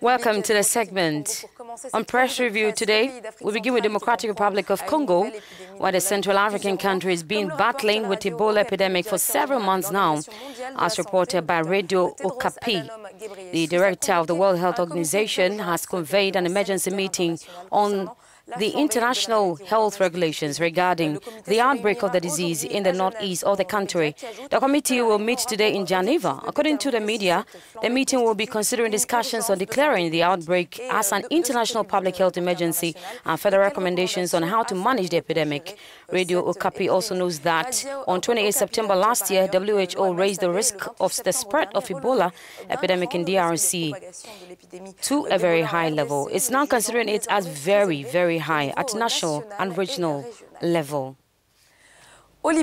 Welcome to the segment. On Press Review today, we begin with Democratic Republic of Congo, where the Central African country has been battling with Ebola epidemic for several months now, as reported by Radio Okapi. The director of the World Health Organization has convened an emergency meeting on the international health regulations regarding the outbreak of the disease in the northeast of the country. The committee will meet today in Geneva. According to the media, the meeting will be considering discussions on declaring the outbreak as an international public health emergency and further recommendations on how to manage the epidemic. Radio Okapi also knows that on 28 September last year, WHO raised the risk of the spread of Ebola epidemic in DRC to a very high level. It's now considering it as very high at national and regional level. We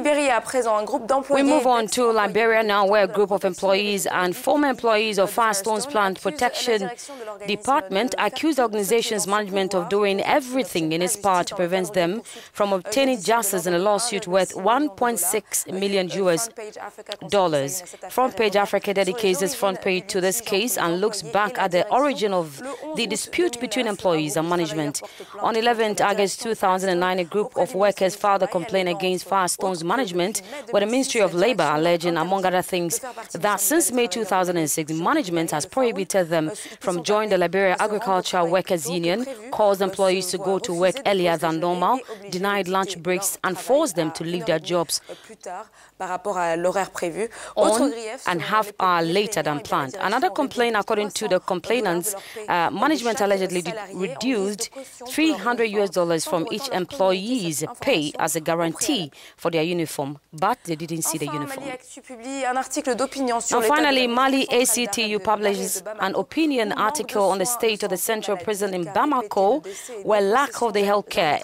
move on to Liberia now, where a group of employees and former employees of Firestone's Plant Protection Department accuse the organization's management of doing everything in its power to prevent them from obtaining justice in a lawsuit worth $1.6 million US. Front Page Africa dedicates its front page to this case and looks back at the origin of the dispute between employees and management. On 11 August 2009, a group of workers filed a complaint against Firestone's management with the Ministry of Labor, alleging, among other things, that since May 2006, management has prohibited them from joining the Liberia Agricultural Workers Union, caused employees to go to work earlier than normal, denied lunch breaks, and forced them to leave their jobs on and half hour later than planned. Another complaint, according to the complainants, management allegedly reduced $300 US from each employee's pay as a guarantee for their uniform, but they didn't see the uniform. And finally, Mali ACTU publishes an opinion article on the state of the central prison in Bamako, where lack of the health care,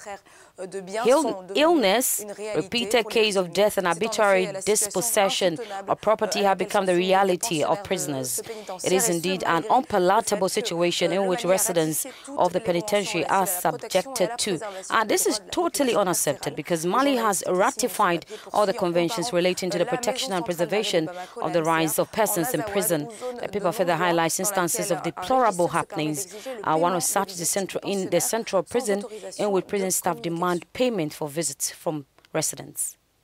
illness, repeated case of death and arbitrary dispossession of property have become the reality of prisoners. It is indeed an unpalatable situation in which residents of the penitentiary are subjected to. And this is totally unacceptable because Mali has ratified all the conventions relating to the protection and preservation of the rights of persons in prison. The paper further highlights instances of deplorable happenings. One of such is in the central prison, in which prison staff demand payment for visits from residents.